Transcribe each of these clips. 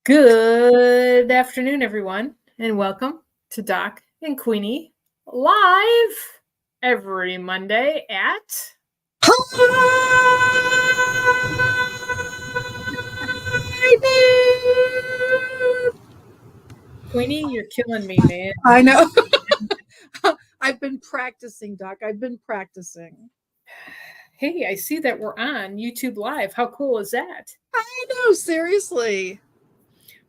Good afternoon, everyone, and welcome to Doc and Queenie live every Monday at. Queenie, you're killing me, man. I know. I've been practicing, Doc. I've been practicing. Hey, I see that we're on YouTube Live. How cool is that? I know, seriously.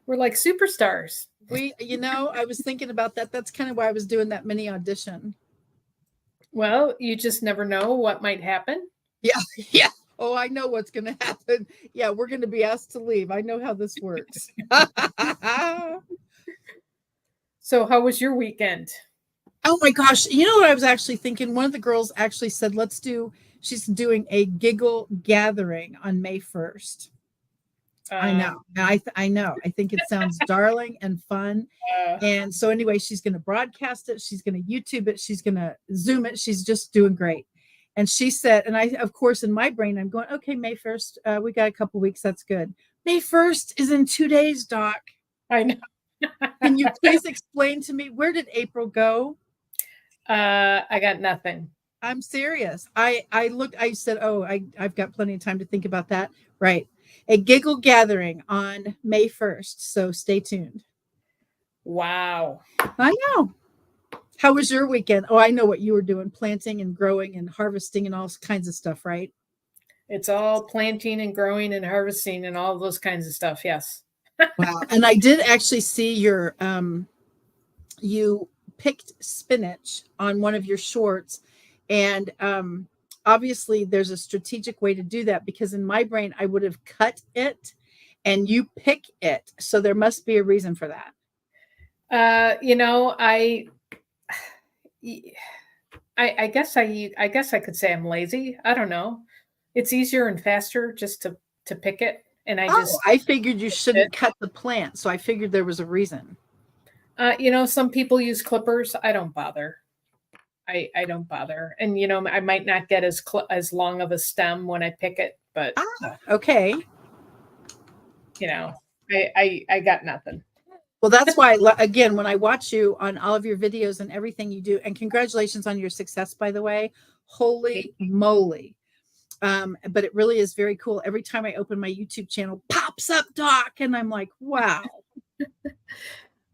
We're like superstars. I was thinking about that. That's kind of why I was doing that mini audition. Well, you just never know what might happen. Yeah, yeah. Oh, I know what's going to happen. Yeah, we're going to be asked to leave. I know how this works. So, how was your weekend? Oh my gosh. You know what I was actually thinking? One of the girls actually said, she's doing a giggle gathering on May 1st. I know. I know. I think it sounds darling and fun. And so anyway, she's going to broadcast it. She's going to YouTube it. She's going to Zoom it. She's just doing great. And she said, and I, of course, in my brain, I'm going, okay, May 1st, we got a couple weeks. That's good. May 1st is in 2 days, Doc. I know. Can you please explain to me, where did April go? I got nothing. I'm serious. I said, oh, I've got plenty of time to think about that. Right. A giggle gathering on May 1st. So stay tuned. Wow. I know. How was your weekend? Oh, I know what you were doing, planting and growing and harvesting and all kinds of stuff, right? It's all planting and growing and harvesting and all those kinds of stuff. Yes. Wow. And I did actually see your you picked spinach on one of your shorts, and obviously there's a strategic way to do that, because in my brain I would have cut it and you pick it. So there must be a reason for that. I guess I guess I could say I'm lazy. I don't know. It's easier and faster just to pick it, and I figured you shouldn't cut the plant, so I figured there was a reason. Some people use clippers. I don't bother. I don't bother, and I might not get as long of a stem when I pick it, but okay. I got nothing. Well, that's why, again, when I watch you on all of your videos and everything you do, and congratulations on your success, by the way, holy moly. But it really is very cool. Every time I open my YouTube channel, pops up Doc, and I'm like, wow.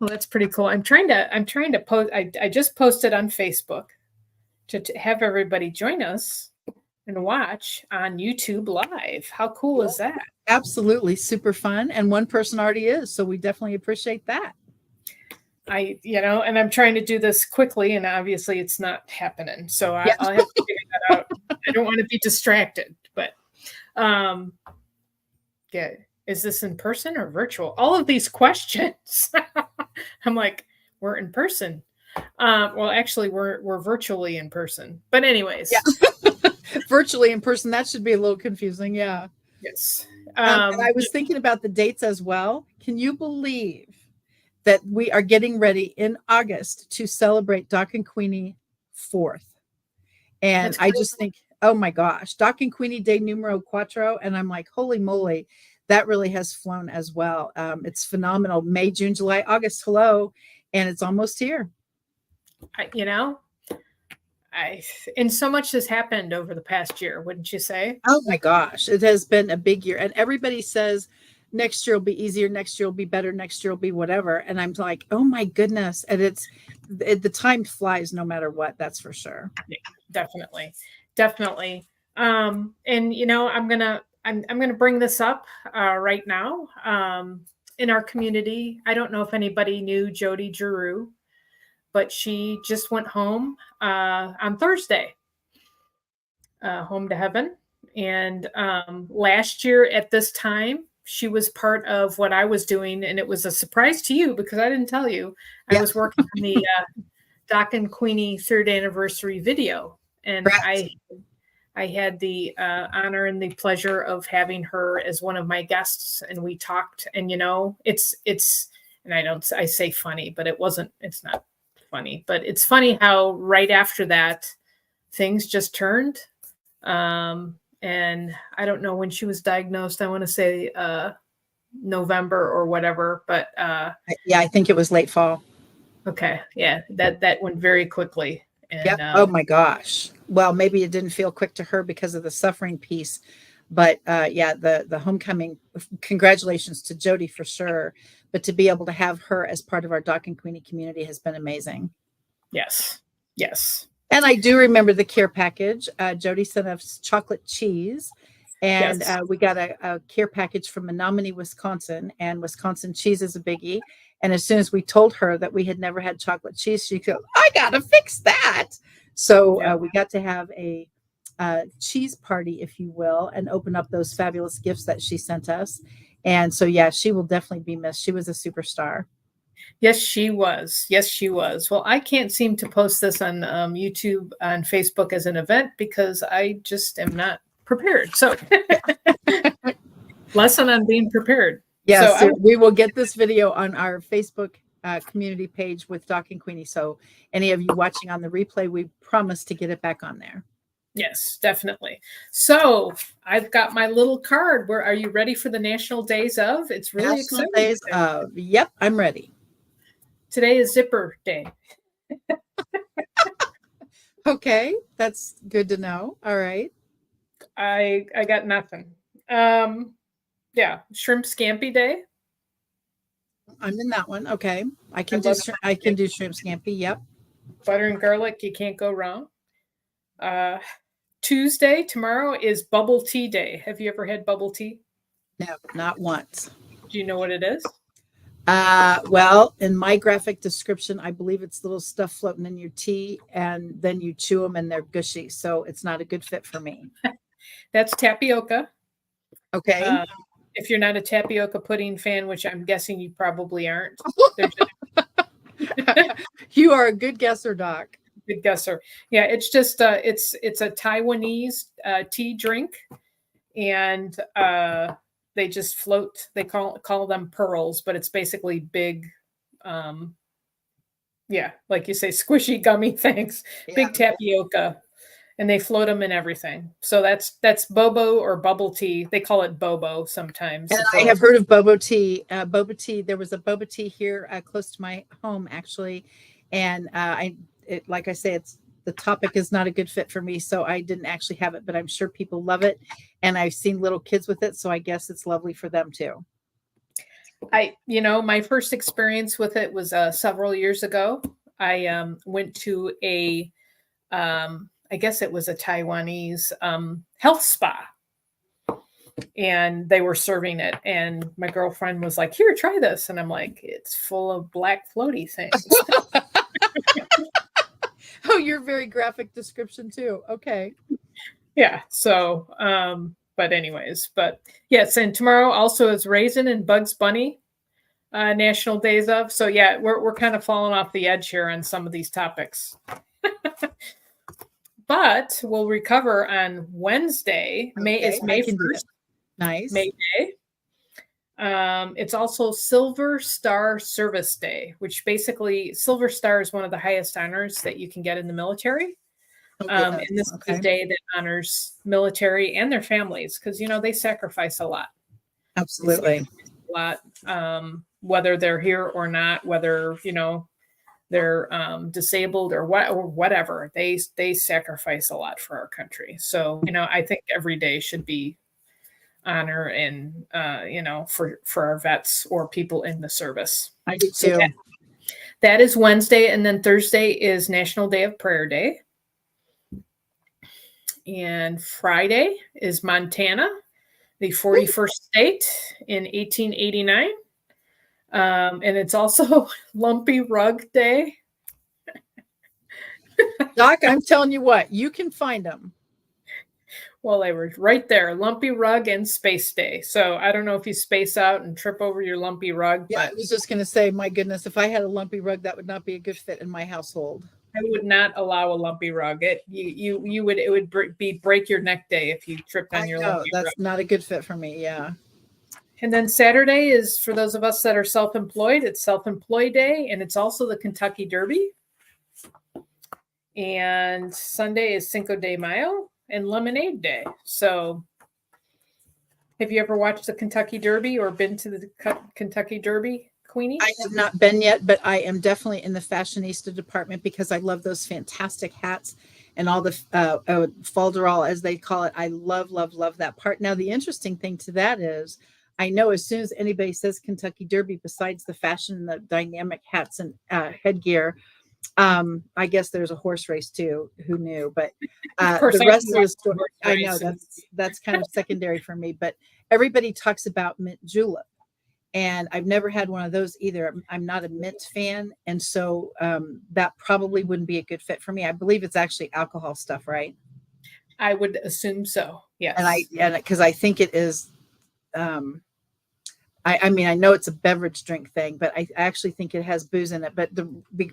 Well, that's pretty cool. I'm trying to post. I just posted on Facebook to have everybody join us and watch on YouTube Live. How cool is that? Absolutely. Super fun. And one person already is. So we definitely appreciate that. And I'm trying to do this quickly, and obviously it's not happening. So I'll have to figure that out. I don't want to be distracted, but yeah. Is this in person or virtual? All of these questions. I'm like, we're in person. Well, actually, we're virtually in person. But anyways, virtually in person. That should be a little confusing. Yeah. Yes. And I was thinking about the dates as well. Can you believe that we are getting ready in August to celebrate Doc and Queenie 4th? And I just think, oh my gosh, Doc and Queenie Day Numero Cuatro. And I'm like, holy moly, that really has flown as well. It's phenomenal. May, June, July, August. Hello. And it's almost here. And so much has happened over the past year, wouldn't you say? Oh my gosh, it has been a big year. And everybody says next year will be easier, next year will be better, next year will be whatever. And I'm like, oh my goodness. And the time flies no matter what, that's for sure. Definitely. And I'm gonna bring this up right now. In our community, I don't know if anybody knew Jody Giroux, but she just went home on Thursday, home to heaven. And last year at this time, she was part of what I was doing, and it was a surprise to you because I didn't tell you. I was working on the Doc and Queenie 3rd anniversary video, and I had the honor and the pleasure of having her as one of my guests, and we talked. And and I say funny, but it's not funny, but it's funny how right after that things just turned. And I don't know when she was diagnosed. I want to say November or whatever, but Yeah, I think it was late fall. okay, yeah, that went very quickly. Yep. And Oh my gosh. Well, maybe it didn't feel quick to her because of the suffering piece, but yeah, the homecoming. Congratulations to Jody for sure. But to be able to have her as part of our Doc and Queenie community has been amazing. yes, yes, And I do remember the care package. Jody sent us chocolate cheese, and yes. we got a care package from Menominee, Wisconsin, and Wisconsin cheese is a biggie. And as soon as we told her that we had never had chocolate cheese, she goes, "I gotta fix that." So Yeah. we got to have a cheese party, if you will, and open up those fabulous gifts that she sent us. And so, yeah, she will definitely be missed. She was a superstar. Yes, she was. Yes, she was. Well, I can't seem to post this on YouTube and Facebook as an event because I just am not prepared. So, lesson on being prepared. So, Yes, we will get this video on our Facebook community page with Doc and Queenie. So any of you watching on the replay, we promise to get it back on there. yes, definitely. So, I've got my little card. Where are you ready for the National Days of? It's really National exciting. Days of, yep, I'm ready. Today is Zipper Day. Okay, that's good to know. All right. I got nothing. Yeah, Shrimp Scampi Day. I'm in that one. Okay. I I can do love I can do shrimp scampi. Yep. butter and garlic. You can't go wrong. Uh, Tuesday, tomorrow is Bubble Tea Day. Have you ever had bubble tea? No, not once. Do you know what it is? Well, in my graphic description, I believe it's little stuff floating in your tea and then you chew them and they're gushy. So it's not a good fit for me. That's tapioca. Okay. If you're not a tapioca pudding fan, which I'm guessing you probably aren't, they're just You are a good guesser, Doc. good guesser. Yeah, it's just it's a Taiwanese tea drink, and they just float. They call them pearls, but it's basically big, yeah, like you say, squishy gummy things, Yeah. big tapioca, and they float them in everything. So that's bobo or bubble tea. They call it bobo sometimes. And I have heard of boba tea. Boba tea. There was a boba tea here close to my home, actually, and like I say, it's the topic is not a good fit for me, so I didn't actually have it. But I'm sure people love it, and I've seen little kids with it, so I guess it's lovely for them too. My first experience with it was several years ago. I went to I guess it was a Taiwanese health spa, and they were serving it. And my girlfriend was like, "Here, try this," and I'm like, "It's full of black floaty things." Oh, you're very graphic description too. Okay. Yeah. So, but yes, and tomorrow also is Raisin and Bugs Bunny National Days of. So yeah, we're kind of falling off the edge here on some of these topics. But we'll recover on Wednesday. May is May 1st. Nice. May Day. It's also Silver Star Service Day, which basically Silver Star is one of the highest honors that you can get in the military. And this is a day that honors military and their families because they sacrifice a lot. Absolutely. A lot, whether they're here or not, whether they're disabled or whatever. They sacrifice a lot for our country. So I think every day should be honor and for our vets or people in the service. I do too. So that is Wednesday, and then Thursday is National Day of Prayer Day. And Friday is Montana, the 41st state in 1889. And it's also Lumpy Rug Day. Doc, I'm telling you what, you can find them. Well, they were right there, Lumpy Rug and Space Day. So I don't know if you space out and trip over your lumpy rug. Yeah, but I was just going to say, my goodness, if I had a lumpy rug, that would not be a good fit in my household. I would not allow a lumpy rug. It would be break your neck day if you tripped on your lumpy rug. That's not a good fit for me. Yeah. And then Saturday is for those of us that are self-employed. It's Self-Employed Day, and it's also the Kentucky Derby. And Sunday is Cinco de Mayo and Lemonade Day. So Have you ever watched the Kentucky Derby or been to the Kentucky Derby, Queenie? I have not been yet, but I am definitely in the fashionista department because I love those fantastic hats and all the falderall, as they call it. I love, love, love that part. Now, the interesting thing to that is, I know as soon as anybody says Kentucky Derby, besides the fashion, the dynamic hats and headgear, I guess there's a horse race too. Who knew? But Of course, the I rest of watch the the story, horse I know race and that's kind of secondary for me. But everybody talks about mint julep, and I've never had one of those either. I'm not a mint fan, and so that probably wouldn't be a good fit for me. I believe it's actually alcohol stuff, right? I would assume so. And Yes. because I think it is. I mean, I know it's a beverage drink thing, but I actually think it has booze in it. But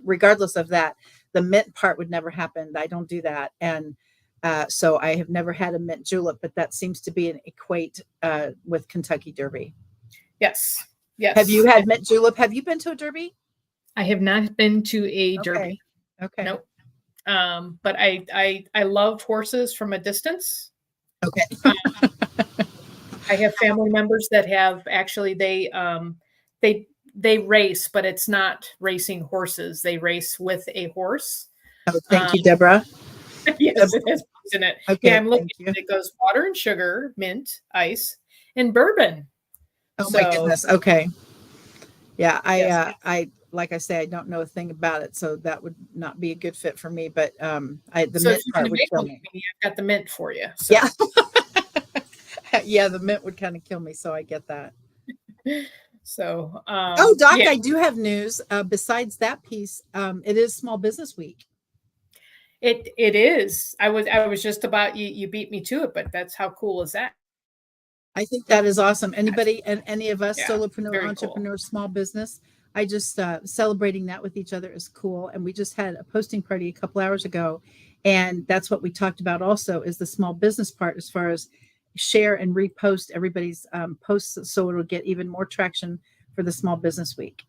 regardless of that, the mint part would never happen. I don't do that, and so I have never had a mint julep. But that seems to be an equate with Kentucky Derby. Yes. Have you Yes. had mint julep? Have you been to a derby? I have not been to a Okay. derby. Okay. Nope. But I love horses from a distance. Okay. I have family members that have actually they race, but it's not racing horses. They race with a horse. Oh, thank Um, you, Deborah. yes, it has booze in it. Yeah, Okay, I'm looking thank you. at it. It goes water and sugar, mint, ice, and bourbon. Oh my So goodness. Okay. Yeah, yes. I like I say, I don't know a thing about it, so that would not be a good fit for me. But the So if mint you're part gonna would make kill one me. for me, I've got the mint for you. Yeah. So Yeah, the mint would kind of kill me, so I get that. so Oh, Doc, yeah, I do have news. Besides that piece, it is Small Business Week. it is. I was just about you beat me to it, but that's how cool is that? I think that is awesome. Anybody and any of us, Yeah, solopreneur, very cool. entrepreneur, small business, I just celebrating that with each other is cool. And we just had a posting party a couple hours ago, and that's what we talked about. Also, is the small business part as far as share and repost everybody's posts, so it'll get even more traction for the Small Business Week.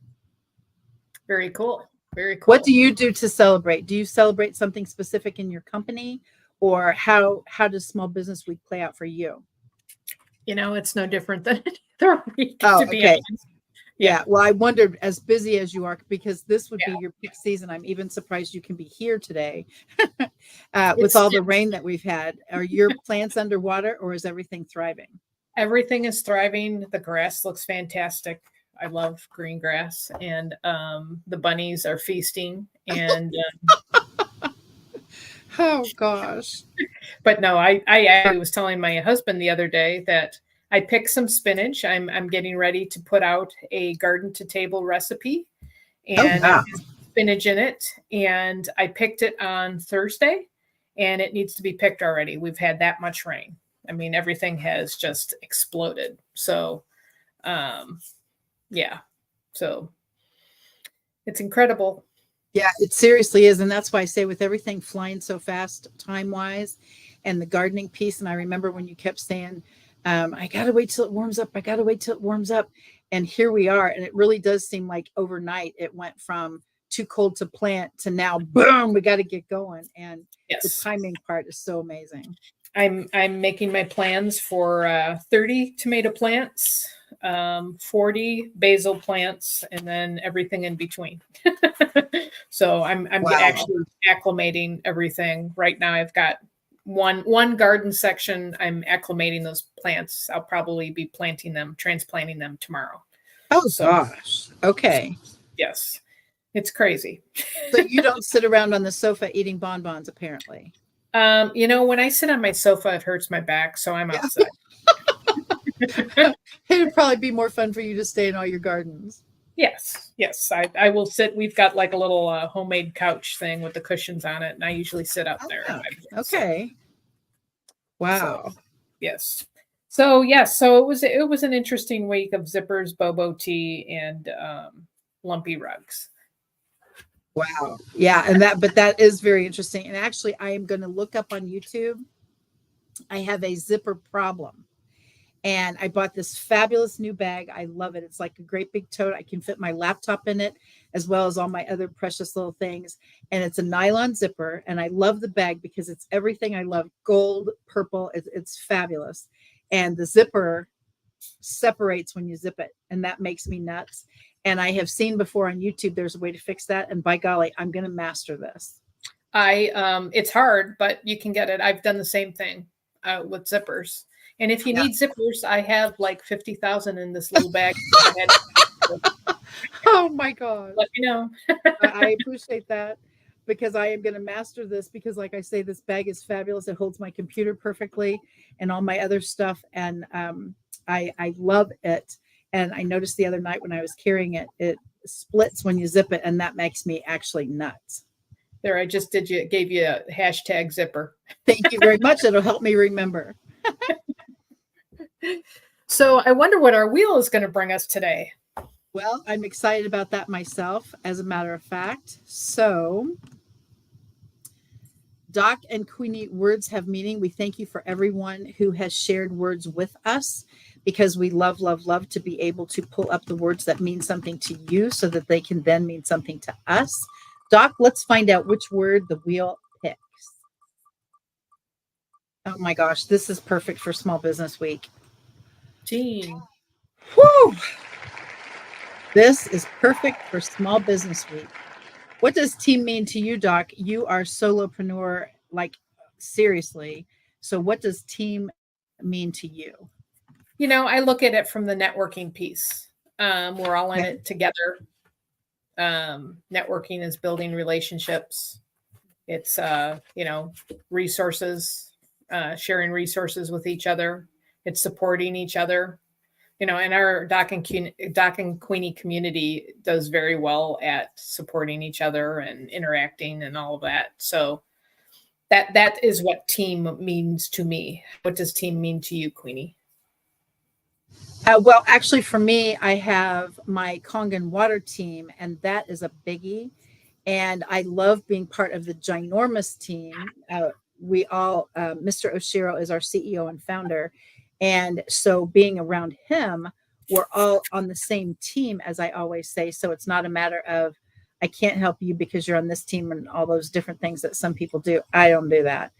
Very cool. Very What do cool. you do to celebrate? Do you celebrate something specific in your company, or how does Small Business Week play out for you? It's no different than any other week, Oh, to be okay. honest. Yeah. Yeah. Well, I wondered, as busy as you are, because this would Yeah. be your peak season. I'm even surprised you can be here today with It's all the rain that we've had. Are your plants underwater, or is everything thriving? everything is thriving. The grass looks fantastic. I love green grass, and the bunnies are feasting. And Oh gosh. but no, I was telling my husband the other day that I picked some spinach. I'm getting ready to put out a garden to table recipe, Oh and it wow. has spinach in it. And I picked it on Thursday, and it needs to be picked already. We've had that much rain. I mean, everything has just exploded. So, yeah. So it's incredible. Yeah, it seriously is. And that's why I say, with everything flying so fast, time wise, and the gardening piece. And I remember when you kept saying, I got to wait till it warms up. I got to wait till it warms up. And here we are. And it really does seem like overnight it went from too cold to plant to now, boom, we got to get going. And the Yes. timing part is so amazing. I'm making my plans for 30 tomato plants, 40 basil plants, and then everything in between. So I'm Wow. actually acclimating everything right now. I've got one garden section. I'm acclimating those plants. I'll probably be transplanting them tomorrow. Oh So gosh. Okay. yes, it's crazy. So you don't sit around on the sofa eating bonbons, apparently. When I sit on my sofa, it hurts my back, so I'm Yeah. outside. It'd probably be more fun for you to stay in all your gardens. Yes, I will sit. We've got like a little homemade couch thing with the cushions on it, and I usually sit out there. Oh, okay. So Wow. yes, so yes, so it was an interesting week of zippers, bobo tea, and lumpy rugs. Wow. Yeah, and that is very interesting. And actually, I am going to look up on YouTube. I have a zipper problem. And I bought this fabulous new bag. I love it. It's like a great big tote. I can fit my laptop in it, as well as all my other precious little things. And it's a nylon zipper. And I love the bag because it's everything I love. Gold, purple. It's fabulous. And the zipper separates when you zip it, and that makes me nuts. And I have seen before on YouTube there's a way to fix that, and by golly, I'm going to master this. It's hard, but you can get it. I've done the same thing with zippers. And if you need zippers, I have like 50,000 in this little bag. Oh my God. Let me know. I appreciate that, because I am going to master this, because like I say, this bag is fabulous. It holds my computer perfectly and all my other stuff. And I love it. And I noticed the other night when I was carrying it, it splits when you zip it, and that makes me actually nuts. There, I just gave you a hashtag zipper. Thank you very much. It'll help me remember. So I wonder what our wheel is going to bring us today. Well, I'm excited about that myself, as a matter of fact. So, Doc and Queenie, words have meaning. We thank you for everyone who has shared words with us, because we love, love, love to be able to pull up the words that mean something to you so that they can then mean something to us. Doc, let's find out which word the wheel picks. Oh my gosh, this is perfect for Small Business Week. Team. Woo! This is perfect for Small Business Week. What does team mean to you, Doc? You are solopreneur, like seriously. So what does team mean to you? You know, I look at it from the networking piece. We're all in it together. Networking is building relationships. It's, resources, sharing resources with each other. It's supporting each other. And our Doc and Queenie community does very well at supporting each other and interacting and all of that. So that is what team means to me. What does team mean to you, Queenie? Well, actually, for me, I have my Kangen water team, and that is a biggie. And I love being part of the ginormous team. Mr. Oshiro is our CEO and founder. And so being around him, we're all on the same team, as I always say. So it's not a matter of, I can't help you because you're on this team and all those different things that some people do. I don't do that.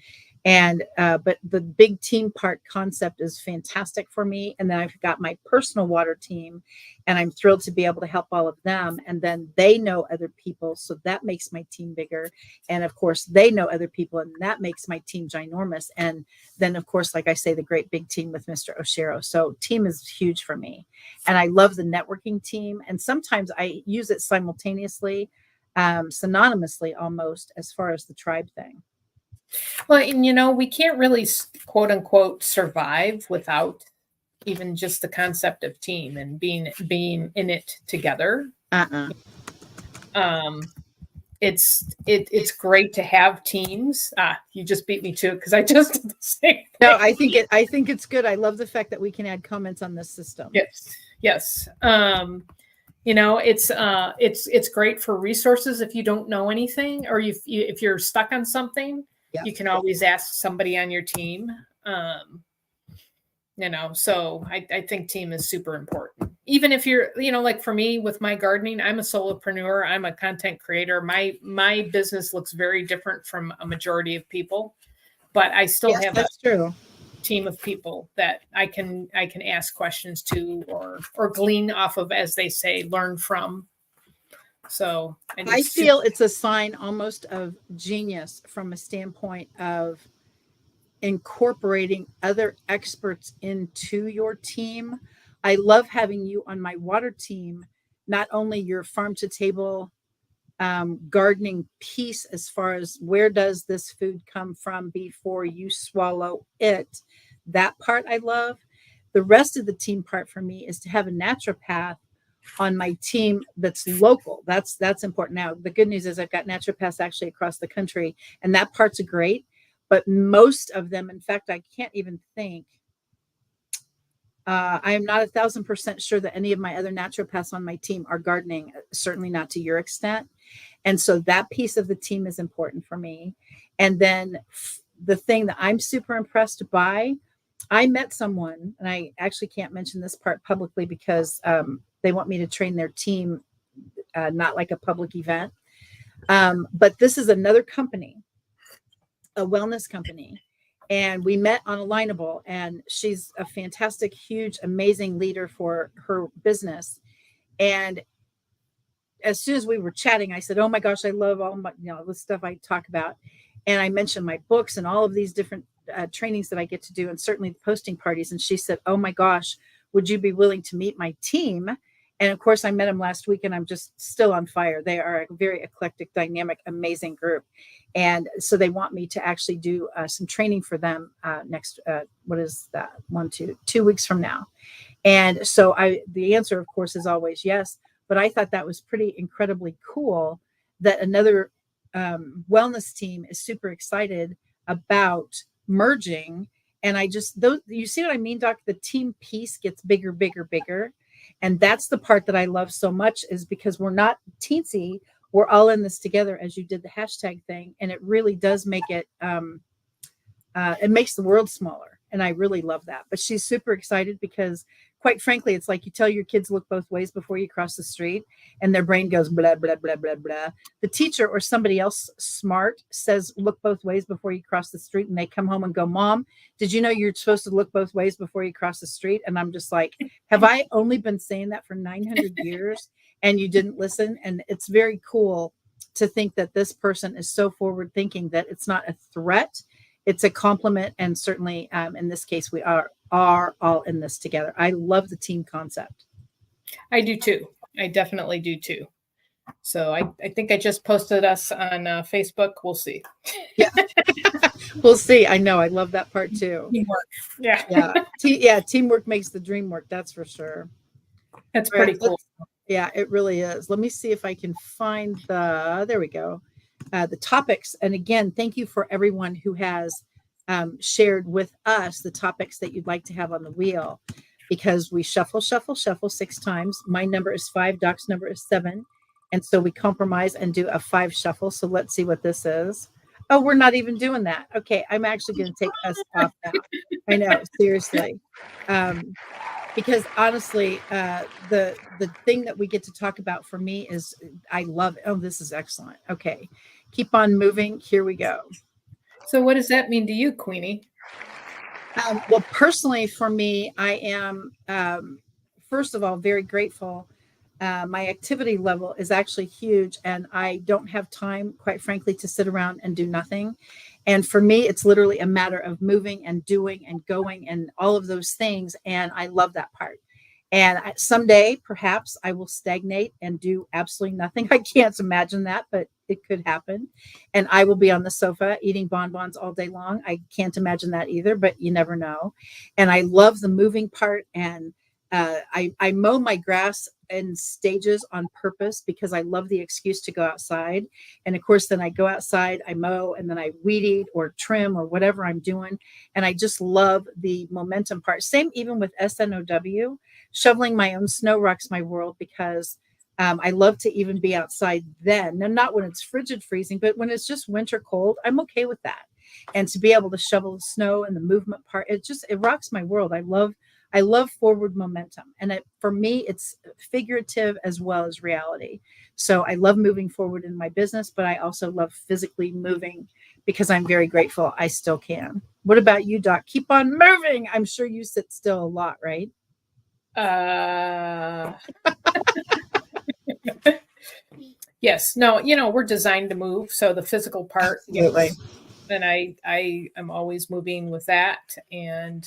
And but the big team part concept is fantastic for me. And then I've got my personal water team, and I'm thrilled to be able to help all of them. And then they know other people, so that makes my team bigger. And of course, they know other people, and that makes my team ginormous. And then, of course, like I say, the great big team with Mr. Oshiro. So team is huge for me, and I love the networking team. And sometimes I use it simultaneously, synonymously almost, as far as the tribe thing. Well, and we can't really quote unquote survive without even just the concept of team and being in it together. It's great to have teams. You just beat me to it because I just did the same thing. No, I think it's good. I love the fact that we can add comments on this system. Yes. It's great for resources if you don't know anything, or if you're stuck on something. You can always ask somebody on your team. So I think team is super important. Even if you're, like for me with my gardening, I'm a solopreneur. I'm a content creator. My business looks very different from a majority of people, but I still have a team of people that I can ask questions to or glean off of, as they say, learn from. So I feel it's a sign almost of genius from a standpoint of incorporating other experts into your team. I love having you on my water team, not only your farm to table gardening piece, as far as where does this food come from before you swallow it. That part I love. The rest of the team part for me is to have a naturopath on my team that's local. That's important. Now, the good news is I've got naturopaths actually across the country, and that part's great. But most of them, in fact, I can't even think. I am not 1,000% sure that any of my other naturopaths on my team are gardening, certainly not to your extent. And so that piece of the team is important for me. And then the thing that I'm super impressed by, I met someone, and I actually can't mention this part publicly because they want me to train their team, not like a public event. But this is another company, a wellness company. and we met on Alignable, and she's a fantastic, huge, amazing leader for her business. And as soon as we were chatting, I said, "Oh my gosh, I love all my, the stuff I talk about." And I mentioned my books and all of these different trainings that I get to do, and certainly the posting parties. And she said, "Oh my gosh, would you be willing to meet my team?" And of course, I met them last week, and I'm just still on fire. They are a very eclectic, dynamic, amazing group. And so they want me to actually do some training for them next, what is that? 2 weeks from now. And so the answer, of course, is always yes. But I thought that was pretty incredibly cool that another wellness team is super excited about merging. And those, you see what I mean, Doc? The team piece gets bigger, bigger, bigger. And that's the part that I love so much, is because we're not teensy. We're all in this together, as you did the hashtag thing. And it really does make it makes the world smaller. And I really love that. But she's super excited because, quite frankly, it's like you tell your kids look both ways before you cross the street, and their brain goes blah, blah, blah, blah, blah. The teacher or somebody else smart says look both ways before you cross the street, and they come home and go, "Mom, did you know you're supposed to look both ways before you cross the street?" And I'm just like, have I only been saying that for 900 years and you didn't listen? And it's very cool to think that this person is so forward thinking that it's not a threat, it's a compliment. And certainly in this case, we are all in this together. I love the team concept. I do too. I definitely do too. So I think I just posted us on Facebook. We'll see. Yeah, we'll see. I know. I love that part too. Teamwork. Yeah. Yeah. Teamwork makes the dream work. That's for sure. That's pretty cool. Yeah, it really is. Let me see if I can find there we go. The topics. And again, thank you for everyone who has shared with us the topics that you'd like to have on the wheel, because we shuffle 6 times. My number is 5, Doc's number is 7. And so we compromise and do a 5 shuffle. So let's see what this is. Oh, we're not even doing that. Okay, I'm actually going to take us off now. I know, seriously. Because honestly, the thing that we get to talk about for me is, I love it. Oh, this is excellent. Okay, keep on moving. Here we go. So what does that mean to you, Queenie? Well, personally, for me, I am, first of all, very grateful. My activity level is actually huge, and I don't have time, quite frankly, to sit around and do nothing. And for me, it's literally a matter of moving and doing and going and all of those things. And I love that part. And someday, perhaps I will stagnate and do absolutely nothing. I can't imagine that, but it could happen. And I will be on the sofa eating bonbons all day long. I can't imagine that either, but you never know. And I love the moving part. And I mow my grass in stages on purpose, because I love the excuse to go outside. And of course, then I go outside, I mow, and then I weed eat or trim or whatever I'm doing. And I just love the momentum part. Same even with SNOW. Shoveling my own snow rocks my world, because I love to even be outside then. Now, not when it's frigid freezing, but when it's just winter cold, I'm okay with that. And to be able to shovel the snow and the movement part, it rocks my world. I love forward momentum. And for me, it's figurative as well as reality. So I love moving forward in my business, but I also love physically moving, because I'm very grateful I still can. What about you, Doc? Keep on moving. I'm sure you sit still a lot, right? Yes. No, we're designed to move. So the physical part, Absolutely. and I am always moving with that, and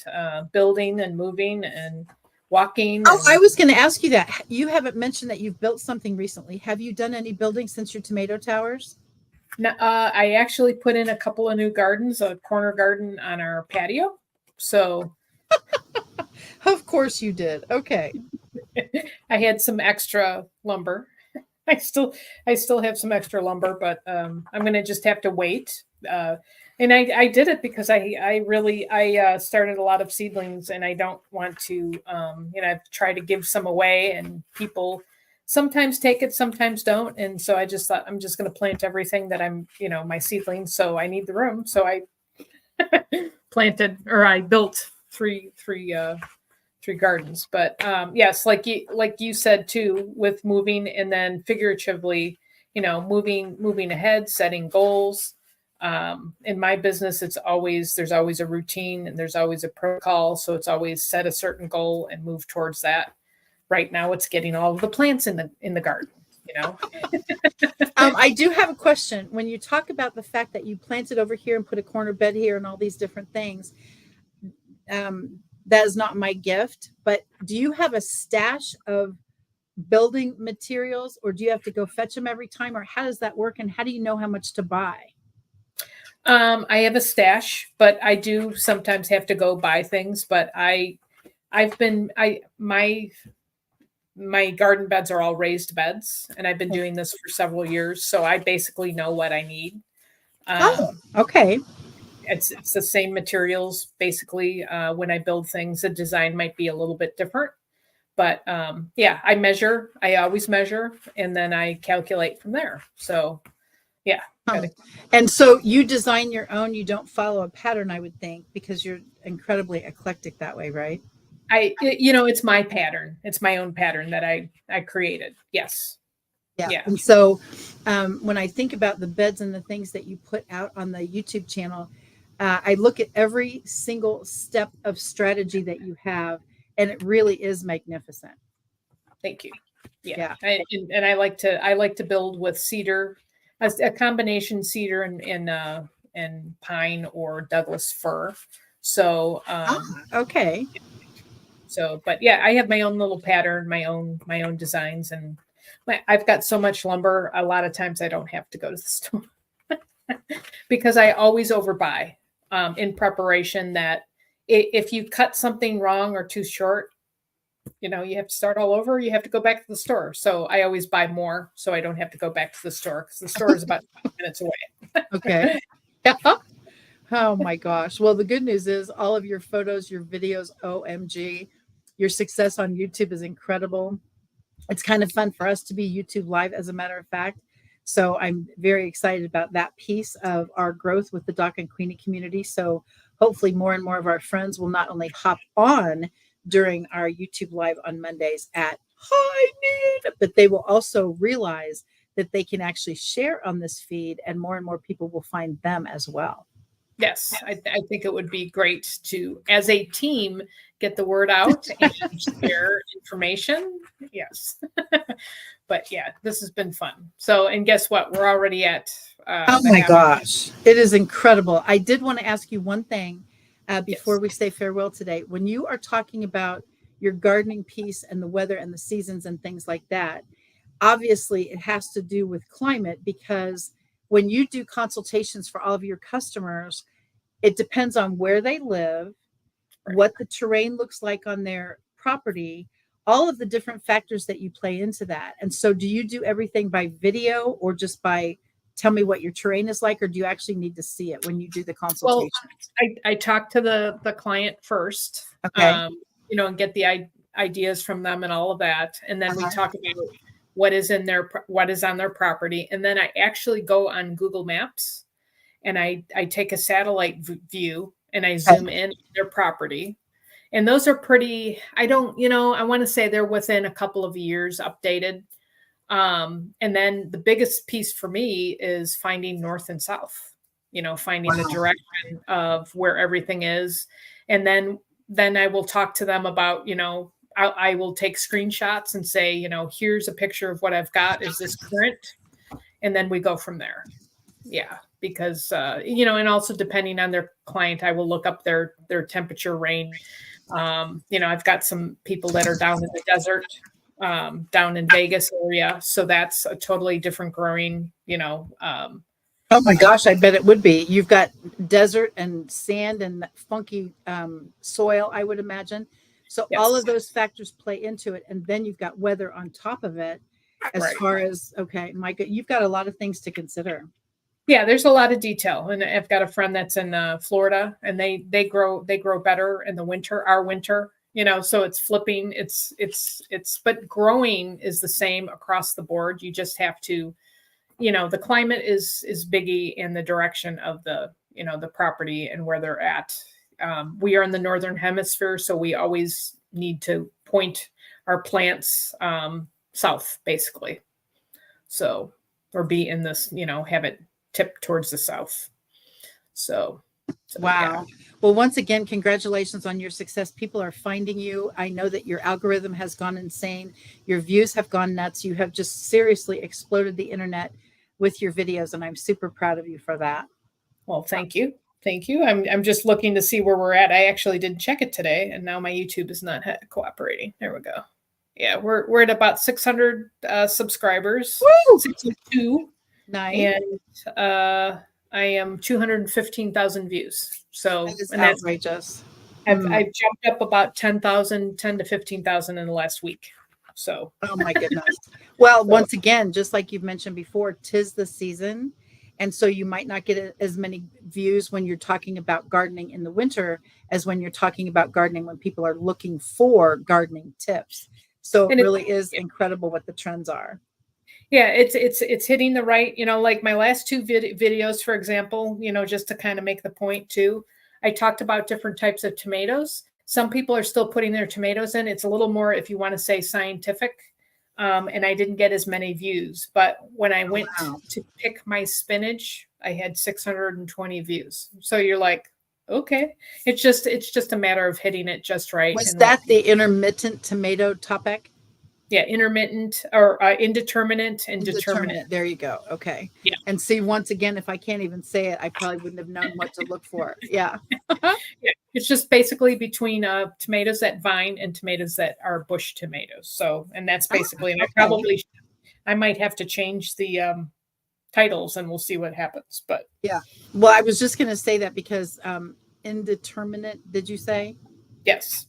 building and moving and walking. Oh, I was going to ask you that. You haven't mentioned that you've built something recently. Have you done any building since your tomato towers? No, I actually put in a couple of new gardens, a corner garden on our patio. So Of course you did. Okay. I had some extra lumber. I still have some extra lumber, but I'm going to just have to wait. And I did it because I really started a lot of seedlings, and I don't want to I've tried to give some away, and people sometimes take it, sometimes don't. And so I just thought, I'm just going to plant everything that I'm, my seedlings. So I need the room. So I I built three gardens. But yes, like you said too, with moving, and then figuratively, moving ahead, setting goals. In my business, there's always a routine and there's always a protocol. So it's always set a certain goal and move towards that. Right now, it's getting all of the plants in the garden. You know. I do have a question. When you talk about the fact that you planted over here and put a corner bed here and all these different things, that is not my gift. But do you have a stash of building materials, or do you have to go fetch them every time, or how does that work? And how do you know how much to buy? I have a stash, but I do sometimes have to go buy things. But I've been my garden beds are all raised beds, and I've been doing this for several years, so I basically know what I need. Oh, Um, okay. it's the same materials basically. When I build things, the design might be a little bit different, but yeah, I measure. I always measure, and then I calculate from there. So yeah, Oh. gotta And so you design your own, you don't follow a pattern, I would think, because you're incredibly eclectic that way, right? it's my pattern. It's my own pattern that I created. Yes. Yeah. Yeah. And so when I think about the beds and the things that you put out on the YouTube channel, I look at every single step of strategy that you have, and it really is magnificent. Thank you. Yeah. Yeah. And I like to build with cedar, a combination cedar and pine or Douglas fir. So Okay. but yeah, I have my own little pattern, my own designs, and I've got so much lumber. A lot of times I don't have to go to the store because I always overbuy in preparation. That if you cut something wrong or too short, you have to start all over. You have to go back to the store. So I always buy more, so I don't have to go back to the store because the store is about 5 minutes away. Okay. Yeah. Oh my gosh. Well, the good news is all of your photos, your videos, OMG, your success on YouTube is incredible. It's kind of fun for us to be YouTube live, as a matter of fact. So I'm very excited about that piece of our growth with the Doc and Queenie community. So hopefully more and more of our friends will not only hop on during our YouTube live on Mondays at high noon, but they will also realize that they can actually share on this feed, and more people will find them as well. Yes, I think it would be great to, as a team, get the word out and share information. Yes. But yeah, this has been fun. So, and guess what? We're already at Oh the my half. gosh, it is incredible. I did want to ask you one thing before Yes. we say farewell today. When you are talking about your gardening piece and the weather and the seasons and things like that, obviously it has to do with climate, because when you do consultations for all of your customers, it depends on where they live, Right. what the terrain looks like on their property, all of the different factors that you play into that. And so do you do everything by video, or just by tell me what your terrain is like, or do you actually need to see it when you do the Well, consultations? I talk to the client first, Okay. and get the ideas from them and all of that, and then we Uh-huh. talk about what is on their property, and then I actually go on Google Maps and I take a satellite view and I Okay. zoom in their property. And those are pretty, I don't, I want to say they're within a couple of years updated. And then the biggest piece for me is finding north and south, finding the Wow. direction of where everything is. And then I will talk to them about, I will take screenshots and say, here's a picture of what I've got. Is this current? And then we go from there. Yeah, because and also depending on their client, I will look up their temperature range. I've got some people that are down in the desert, down in Vegas area, so that's a totally different growing. Oh my gosh, I bet it would be. You've got desert and sand and funky soil, I would imagine. So all of Yes, those factors play into it, and then you've got weather on top of it. As right. far as, okay, Micah, you've got a lot of things to consider. Yeah, there's a lot of detail, and I've got a friend that's in Florida, and they grow better in the winter, our winter. So it's flipping. But growing is the same across the board. You just have to, the climate is biggie in the direction of the property and where they're at. We are in the northern hemisphere, so we always need to point our plants south, basically. So, or be in this, have it tip towards the south. So wow. Yeah. Well, once again, congratulations on your success. People are finding you. I know that your algorithm has gone insane. Your views have gone nuts. You have just seriously exploded the internet with your videos, and I'm super proud of you for that. Well, thank you. Thank you. I'm just looking to see where we're at. I actually didn't check it today, and now my YouTube is not cooperating. There we go. Yeah, we're at about 600 subscribers, Woo! 62, Nice. and I am 215,000 views. So, That is and that's outrageous. I've jumped up about 10,000, 10 to 15,000 in the last week. So, Oh my goodness. Well, so once again, just like you've mentioned before, 'tis the season. And so you might not get as many views when you're talking about gardening in the winter as when you're talking about gardening when people are looking for gardening tips. So it and it's really is incredible what the trends are. yeah, it's hitting the right, like my last two videos, for example, just to kind of make the point too. I talked about different types of tomatoes. Some people are still putting their tomatoes in. It's a little more, if you want to say, scientific. And I didn't get as many views, but when I went Wow. to pick my spinach, I had 620 views. So you're like, okay, it's just a matter of hitting it just right. Was And that the intermittent tomato topic? yeah, intermittent or indeterminate and determinate. Indeterminate. There you go. Okay. Yeah. And see, once again, if I can't even say it, I probably wouldn't have known what to look for. Yeah. Yeah, it's just basically between tomatoes that vine and tomatoes that are bush tomatoes. So, and that's basically, and Okay. I might have to change the titles, and we'll see what happens. But Yeah. Well, I was just going to say that because indeterminate, did you say? yes,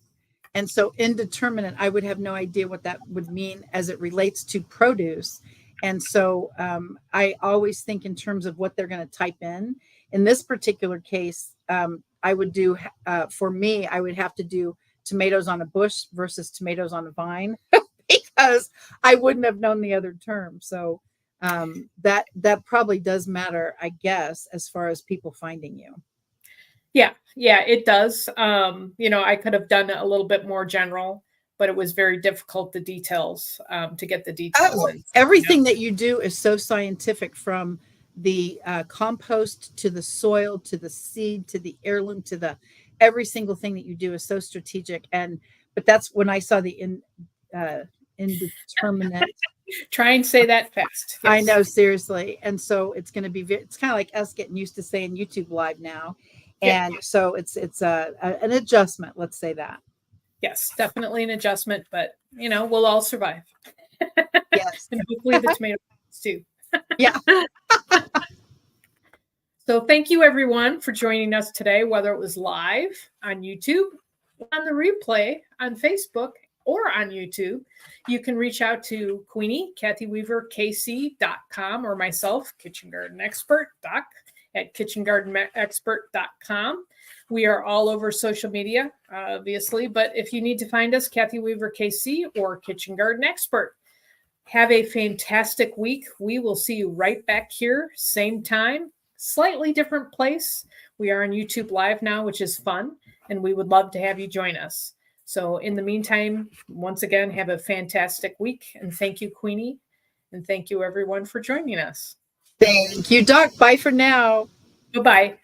And so indeterminate, I would have no idea what that would mean as it relates to produce. And so I always think in terms of what they're going to type in. In this particular case, I would do, for me, I would have to do tomatoes on a bush versus tomatoes on a vine because I wouldn't have known the other term. So that probably does matter, I guess, as far as people finding you. yeah, it does. I could have done a little bit more general, but it was very difficult the details to get the details in. Everything that you do is so scientific, from the compost to the soil to the seed to the heirloom to the every single thing that you do is so strategic. But that's when I saw the indeterminate. Try and say that fast. I Yes. know, seriously. And so it's going to be, it's kind of like us getting used to saying YouTube live now. And so it's an adjustment. Let's say that. Yes, definitely an adjustment, but we'll all survive. Yes. And hopefully the tomato too. Yeah. So thank you everyone for joining us today, whether it was live on YouTube, on the replay on Facebook, or on YouTube. You can reach out to Queenie, KathyWeaverKC.com, or myself, Kitchen Garden Expert, Doc, at kitchengardenexpert.com. We are all over social media, obviously, but if you need to find us, Kathy Weaver KC or Kitchen Garden Expert. Have a fantastic week. We will see you right back here, same time, slightly different place. We are on YouTube Live now, which is fun, and we would love to have you join us. So in the meantime, once again, have a fantastic week, and thank you, Queenie, and thank you everyone for joining us. Thank you, Doc. Bye for now. Bye-bye.